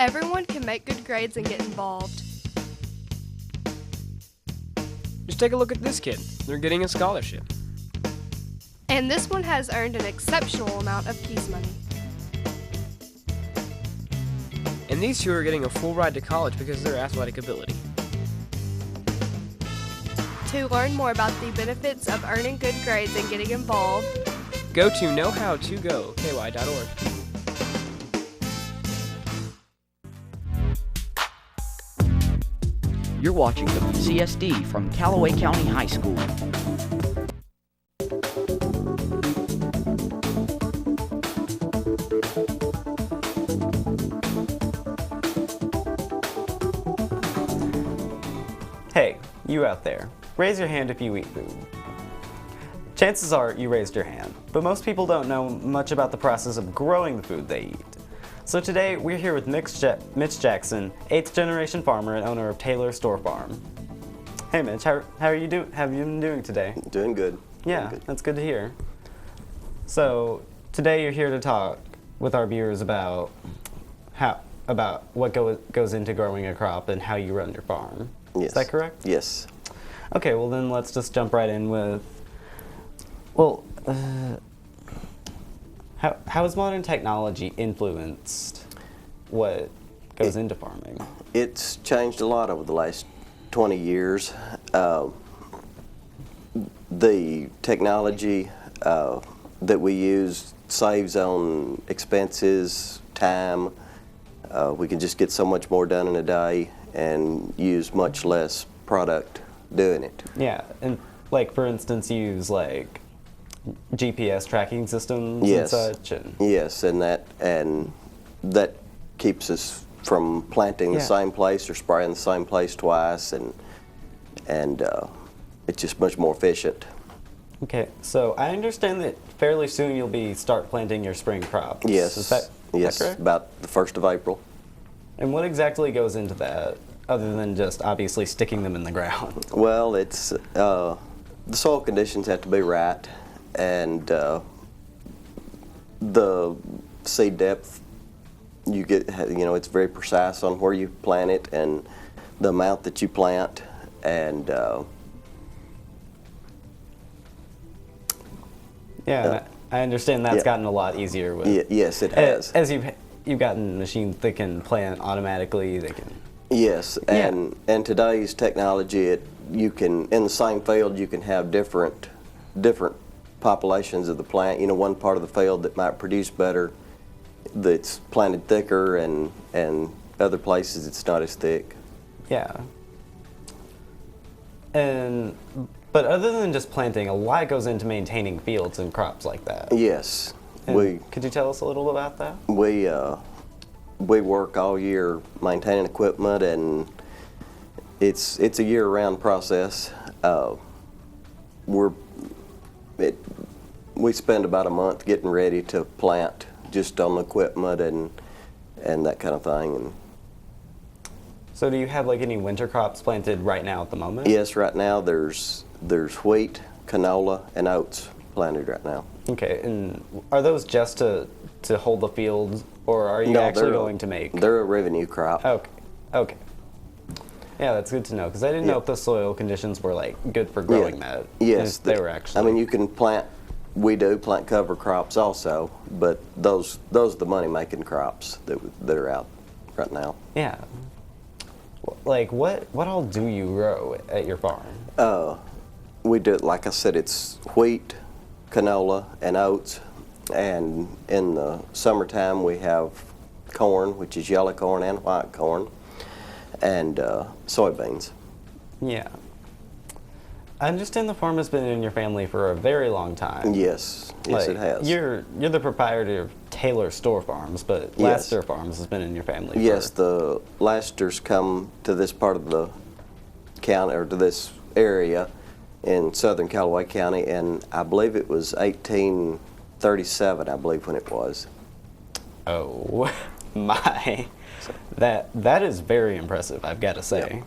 Everyone can make good grades and get involved. Just take a look at this kid. They're getting a scholarship. And this one has earned an exceptional amount of Peace money. And these two are getting a full ride to college because of their athletic ability. To learn more about the benefits of earning good grades and getting involved, Go to knowhowtogo.ky.org. You're watching WCSD from Calloway County High School. Hey, you out there, raise your hand if you eat food. Chances are you raised your hand, but most people don't know much about the process of growing the food they eat. So today we're here with Mitch Jackson, 8th generation farmer and owner of Taylor Store Farm. Hey Mitch, how are you doing? Have you been doing today? Doing good. Yeah, Doing good. that's good to hear. So today you're here to talk with our viewers about what goes into growing a crop and how you run your farm. Yes. Is that correct? Yes. Okay, well then let's just jump right in with, how has modern technology influenced what goes into farming? It's changed a lot over the last 20 years. The technology that we use saves on expenses, time. We can just get so much more done in a day and use much less product doing it. Yeah, and like for instance, you use like GPS tracking systems Yes. and such. And Yes, and that keeps us from planting the Yeah. same place or spraying the same place twice, and it's just much more efficient. Okay, so I understand that fairly soon you'll start planting your spring crops. Yes. Is that Yes, correct? about the 1st of April. And what exactly goes into that, other than just obviously sticking them in the ground? Well, it's the soil conditions have to be right, and the seed depth you get. It's very precise on where you plant it and the amount that you plant, and Yeah, I understand that's yeah. gotten a lot easier with. yes, it has. As you've gotten machines that can plant automatically, they can. Yes, and today's technology, you can in the same field you can have different populations of the plant. One part of the field that might produce better, that's planted thicker, and other places it's not as thick. Yeah. But other than just planting, a lot goes into maintaining fields and crops like that. Yes, And could you tell us a little about that? we work all year maintaining equipment, and it's a year-round process. We spend about a month getting ready to plant just on the equipment and that kind of thing. And So do you have like any winter crops planted right now at the moment? yes, right now there's wheat, canola, and oats planted right now. Okay, and are those just to hold the fields, or are you No, actually they're going to make? They're a revenue crop. Okay. Yeah, that's good to know, because I didn't know if the soil conditions were like good for growing that. Yes, if they were actually. I mean, you can plant. We do plant cover crops also, but those are the money-making crops that are out right now. Yeah. Like what all do you grow at your farm? We do, like I said, it's wheat, canola, and oats, and in the summertime we have corn, which is yellow corn and white corn, and soybeans. Yeah. I understand the farm has been in your family for a very long time. Yes, Like, it has. You're the proprietor of Taylor Store Farms, but Yes. Laster Farms has been in your family. Yes, For, the Lasters come to this part of the county, or to this area in southern Calloway County, and I believe it was 1837, I believe, when it was. oh my, that is very impressive. I've got to say.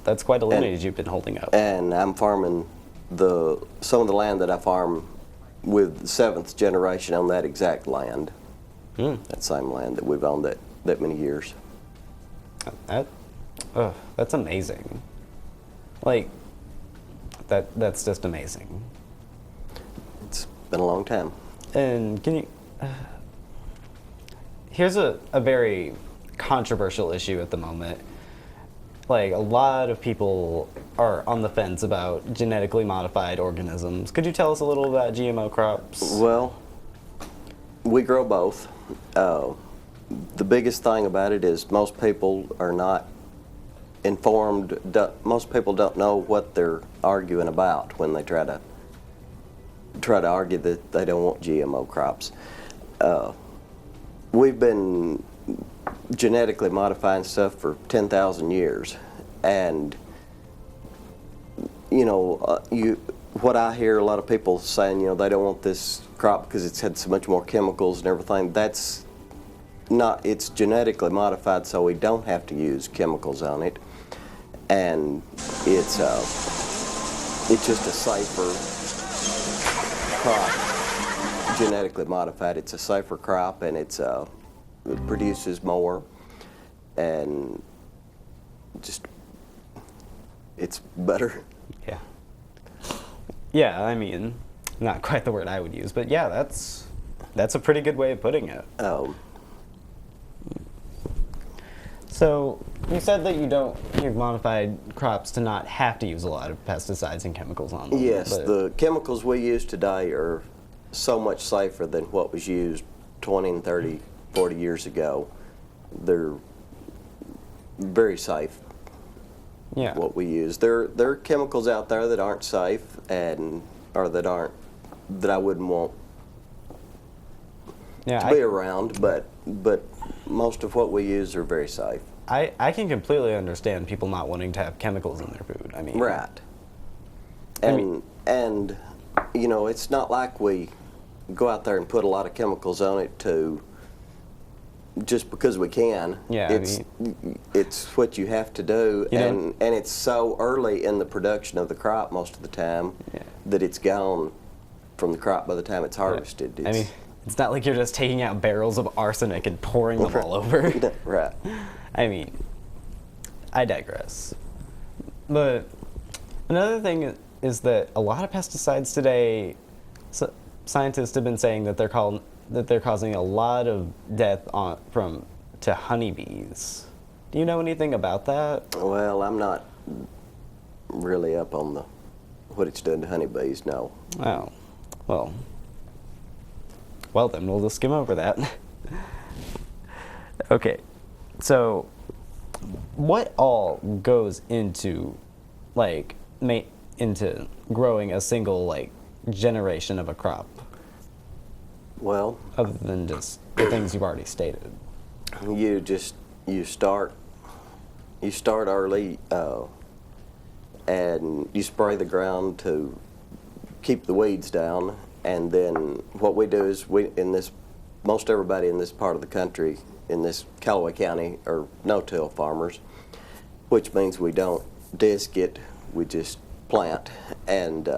That's quite a lineage you've been holding up. And I'm farming some of the land that I farm with the 7th generation on that exact land. That same land that we've owned that that many years. That's amazing. Like, that's just amazing. It's been a long time. And can you... here's a very controversial issue at the moment. Like, a lot of people are on the fence about genetically modified organisms. Could you tell us a little about GMO crops? Well, we grow both. The biggest thing about it is most people are not informed. Most people don't know what they're arguing about when they try to argue that they don't want GMO crops. We've been genetically modifying stuff for 10,000 years, and what I hear a lot of people saying, they don't want this crop because it's had so much more chemicals and everything. That's not. It's genetically modified, so we don't have to use chemicals on it, and it's just a safer crop. Genetically modified, it's a safer crop, and it produces more, and just it's better. Yeah, I mean, not quite the word I would use, but yeah, that's a pretty good way of putting it. So you said that you've modified crops to not have to use a lot of pesticides and chemicals on them. Yes, the chemicals we use today are so much safer than what was used 20 and 30, 40 years ago. They're very safe. Yeah. What we use. There are chemicals out there that aren't safe or that I wouldn't want to be around, but most of what we use are very safe. I can completely understand people not wanting to have chemicals in their food. I mean, right. And it's not like we go out there and put a lot of chemicals on it just because we can. Yeah, it's what you have to do, and it's so early in the production of the crop most of the time that it's gone from the crop by the time it's harvested. Yeah. It's not like you're just taking out barrels of arsenic and pouring them all over. Right. I digress. But another thing is that a lot of pesticides today, scientists have been saying that they're causing a lot of death to honeybees. Do you know anything about that? Well, I'm not really up on what it's done to honeybees, no. Oh, well then we'll just skim over that. Okay, so what all goes into into growing a single generation of a crop? Well, other than just the things you've already stated. You start early, and you spray the ground to keep the weeds down, and then what we do is most everybody in this part of the country, in this Calloway County, are no-till farmers, which means we don't disc it, we just plant, and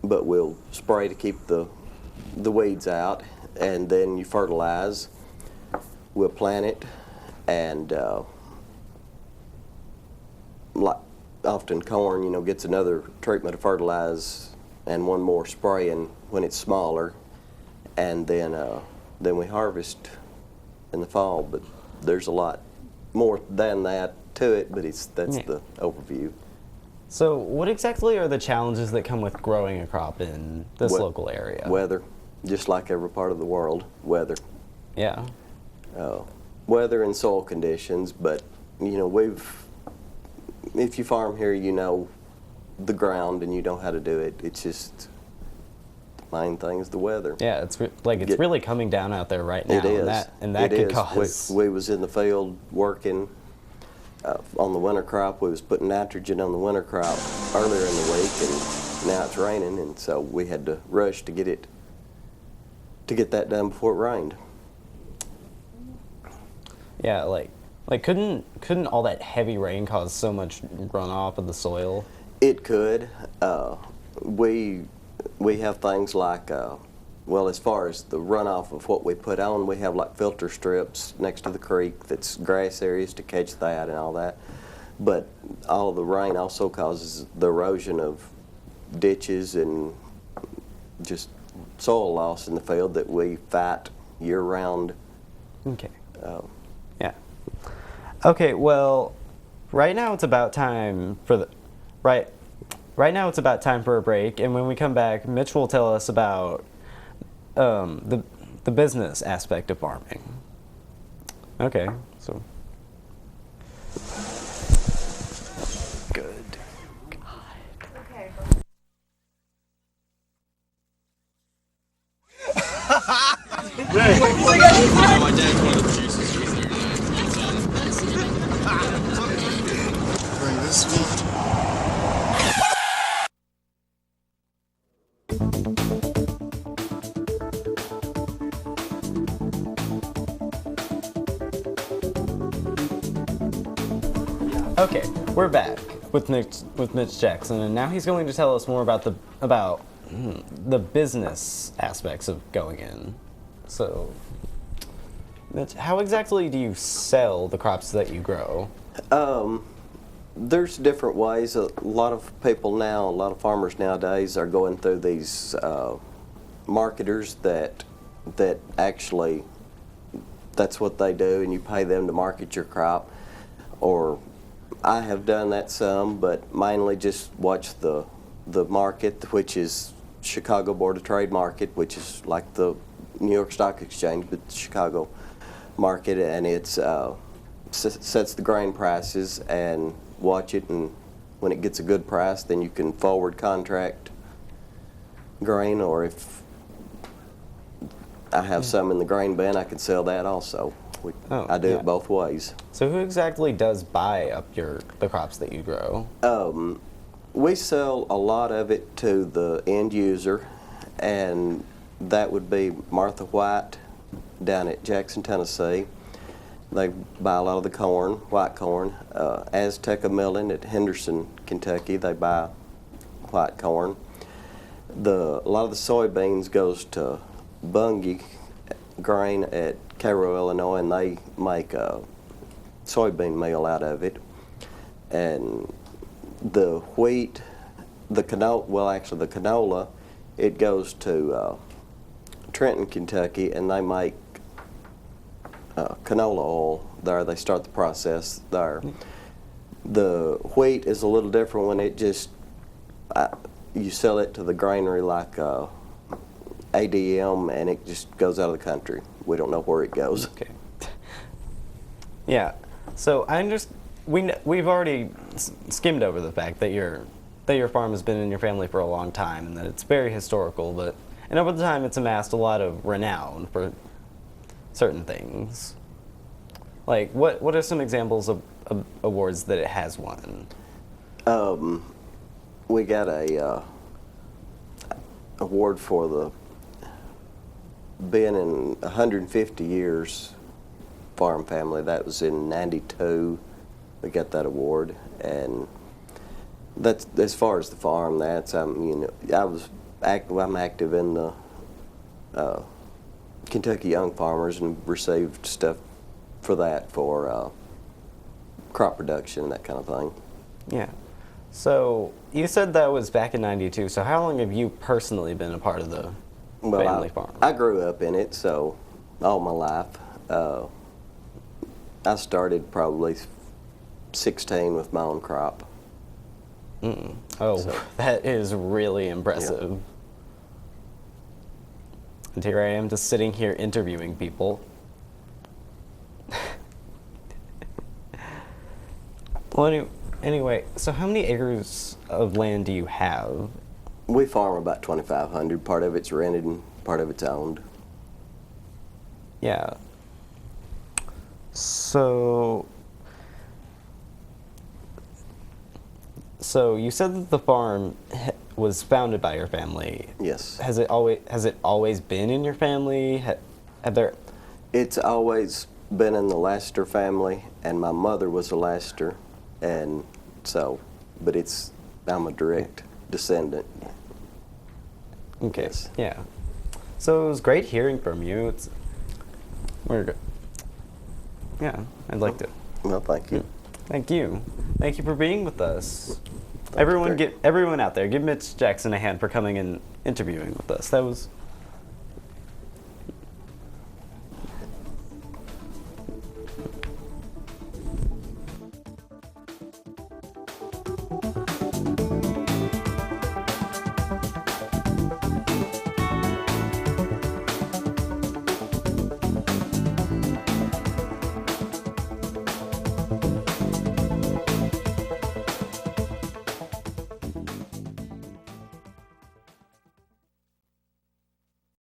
but we'll spray to keep the weeds out, and then you fertilize. We'll plant it, and often corn, gets another treatment of fertilize and one more spraying when it's smaller, and then we harvest in the fall. But there's a lot more than that to it, but that's the overview. So what exactly are the challenges that come with growing a crop in this local area? Weather, just like every part of the world, weather. Yeah. Weather and soil conditions, but if you farm here, you know the ground and you know how to do it. It's just the main thing is the weather. Yeah, it's really coming down out there right now. It is. And that could cause. We was in the field working on the winter crop. We was putting nitrogen on the winter crop earlier in the week, and now it's raining, and so we had to rush to get that done before it rained. Yeah, couldn't all that heavy rain cause so much runoff of the soil? It could. We have things like well, as far as the runoff of what we put on, we have like filter strips next to the creek that's grass areas to catch that and all that. But all the rain also causes the erosion of ditches and just soil loss in the field that we fight year-round. Okay. Yeah. Okay, well, right now it's about time for the... Right now it's about time for a break, and when we come back, Mitch will tell us about the business aspect of farming. Okay, so... Good. Okay. My dad's one of the producers here. Bring this one. Okay, we're back with Mitch Jackson, and now he's going to tell us more about the business aspects of going in. So, Mitch, how exactly do you sell the crops that you grow? There's different ways. A lot of people now, a lot of farmers nowadays are going through these marketers that actually, that's what they do, and you pay them to market your crop. Or I have done that some, but mainly just watch the market, which is Chicago Board of Trade market, which is like the New York Stock Exchange, but the Chicago market, and it's sets the grain prices and watch it, and when it gets a good price, then you can forward contract grain, or if I have some in the grain bin, I can sell that also. I do it both ways. So who exactly does buy up the crops that you grow? We sell a lot of it to the end user, and that would be Martha White down at Jackson, Tennessee. They buy a lot of the corn, white corn. Azteca Milling at Henderson, Kentucky, they buy white corn. A lot of the soybeans goes to Bunge Grain at Cairo, Illinois, and they make soybean meal out of it. And the wheat, the canola, it goes to Trenton, Kentucky, and they make canola oil there. They start the process there. The wheat is a little different when it just, you sell it to the granary like ADM, and it just goes out of the country. We don't know where it goes. Okay. Yeah. So we've already skimmed over the fact that your farm has been in your family for a long time, and that it's very historical. And over the time, it's amassed a lot of renown for certain things. Like, what are some examples of awards that it has won? We got a award for the being in 150 years farm family. That was in '92. We got that award, and that's as far as the farm. I'm active in the Kentucky Young Farmers and received stuff for that for crop production and that kind of thing. Yeah. So you said that was back in '92. So how long have you personally been a part of the family farm? I grew up in it, so all my life. I started probably 16 with my own crop. Oh, so that is really impressive. Yeah. And here I am just sitting here interviewing people. Well, anyway, so how many acres of land do you have? We farm about 2,500. Part of it's rented and part of it's owned. Yeah. So you said that the farm was founded by your family. Yes. Has it always been in your family? It's always been in the Laster family, and my mother was a Laster, and so, but I'm a direct descendant. Okay. Yes. Yeah. So it was great hearing from you. We're good. Yeah, I'd like to. Well, thank you. Thank you. Thank you for being with us. Thank you, Greg. Everyone out there, give Mitch Jackson a hand for coming and interviewing with us. That was